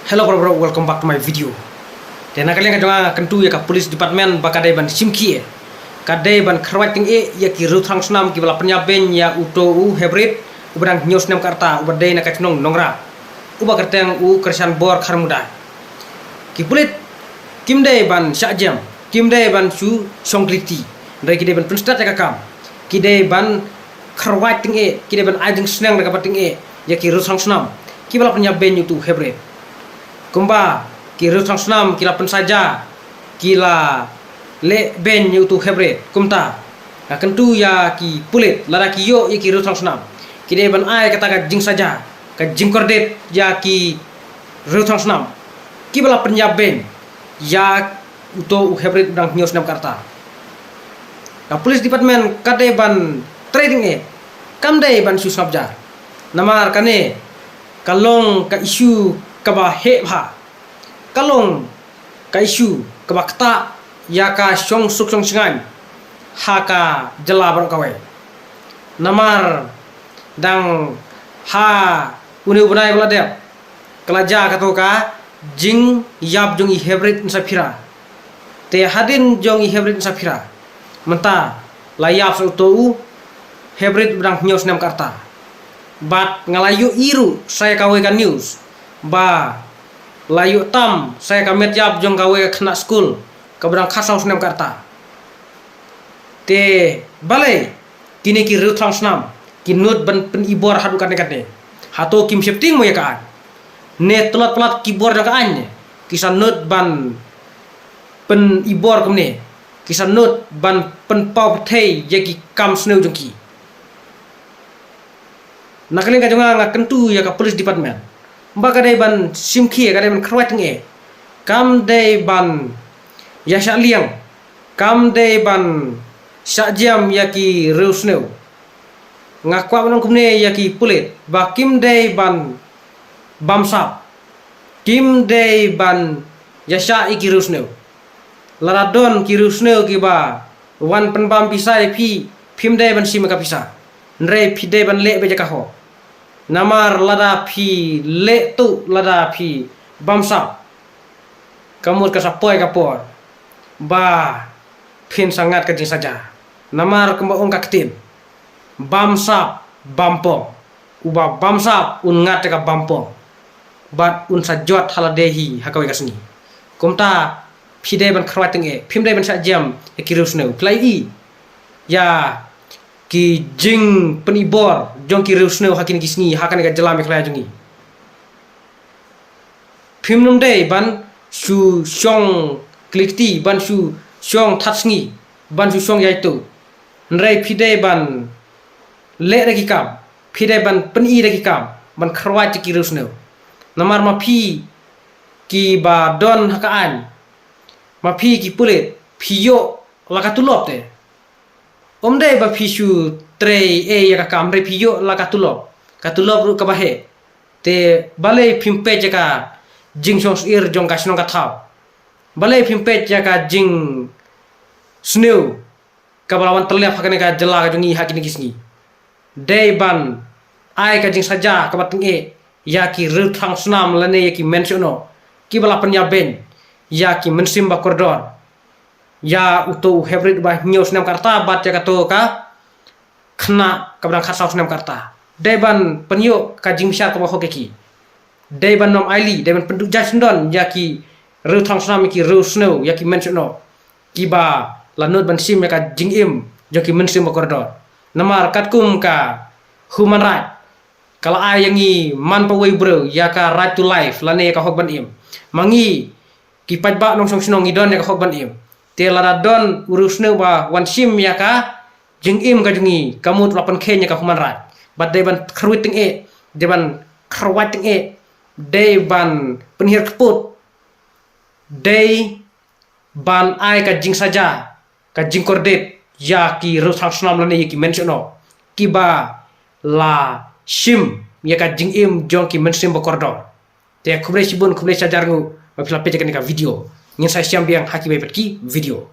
Hello bro, welcome back to my video. Dan kalian kan kentu ya ka police department bakadai ban simki kadai ban kharwaiting ya ki ruthang snam ki bala penyaben ya uto hybrid ubadang news nam karta ubadai na kacnong nongra uba kerteng kersan bor kharmuda ki pulit kimdai ban syajam kimdai ban su songkliti dari kidai ban penstat ya kakam kidai ban kharwaiting kidai ban ajeng snang na kapating ya ki ruthang snam ki bala penyaben uto hybrid kumba kira sang senam kila pen saja kila le ben yu tu hybrid kumta akan tu ya ki pulit lara ki yo ya kira sang senam kide ban ai kata ka jing saja ka jing kordet ya ki sang senam ki bala penyaben ya uto hybrid dang news nam karta ka police department kade ban trading kam dai ban su sabja namar kane kalong ka isu kaba he bha kalong ka isu kaba kta ya ka song suk song singan ha ka jela bar kawai namar dang ha uni bunai bala de kalaja ka to ka jing yap jong i hybrid safira te hadin jong i hybrid safira menta layap so to hybrid bang news nam karta bat ngalayu iru saya kawai kan news ba layu tam saya kamet yap jong kawe kena school kabrang khasau snam karta te balai kini ki ruthang snam kinut ban pen ibor hadu kan kate hato kim shifting mo ya kan ne telat pelat kibor da kan kisan nut ban pen ibor kemne kisan nut ban pen pau thei je ki kam sneu jong ki nakali ka jonga ngakentu ya ka police department mba kadai ban simki kadai ban kharwaiting kam dai ban ya sha liang kam dai ban sha jam ya ki reusneu ngakwa banong kumne ya ki pulit ba kim dai ban bamsap kim dai ban ya sha iki reusneu laradon ki reusneu ki ba wan pen bam pisai pi phim dai ban sim ka pisa ndre phi dai ban le be jaka ho namar lada phi le tu lada phi bamsa kamur ka sapoi kapor ba phin sangat kajing saja namar kemba ong kaktin bamsa bampo uba bamsa un ngat ka bampo bat un sajot haladehi hakawe kasni kumta phi dai ban kharwating phim dai ban sa jam kirusneu plai ya ki jing penibor jong ki reusneu hakin kisni hakan ga jelame khlaya jongi phimnum dei ban su song klikti ban su song thatsngi ban su song yaitu nrai phidei ban le ragi kam phidei ban peni ragi kam ban khrwa ki reusneu namar ma phi ki ba don hakaan ma phi ki pulet phiyo lakatulop te omdai ba fishu trei ya ka kamre piyo la katulop ru ka bahe te balai phimpe jaka jing song ir jong kasno ka thau balai phimpe jaka jing sneu ka balawan telya phakane ka jela ka jongi hakini kisni dei ban ai ka jing saja ka bating ya ki ruthang snam lane ya ki mentiono ki bala penyaben ya ki mensim ba kordor ya uto hybrid ba news nam karta bat ya kato ka khna kabrang khasau nam karta deban penyo ka jingsyar ka ho keki deban nom aili deban penduk jasndon ya ki ruthang snam ki rusno ya ki mentiono ki ba lanut ban sim ya ka jingim jo ki mensim ba koridor namar katkum ka human right kala ayangi man pa way bro ya ka right to life lane ka hok ban im mangi ki pajba nong song snong idon ya ka hok ban im te laradon urusneu ba wan sim ya ka jingim ka jungi kamut lapan khenya ka human right bat deban kharwiting deban kharwating deban penhir keput de ban ai ka jing saja ka jing kordet ya ki ruthang snam lane ki mentiono ki ba la sim ya ka jingim jong ki mention ba kordor te khubre sibun khubre sajarngu ba phila pe ka video ngin sa siam biang haki be ki video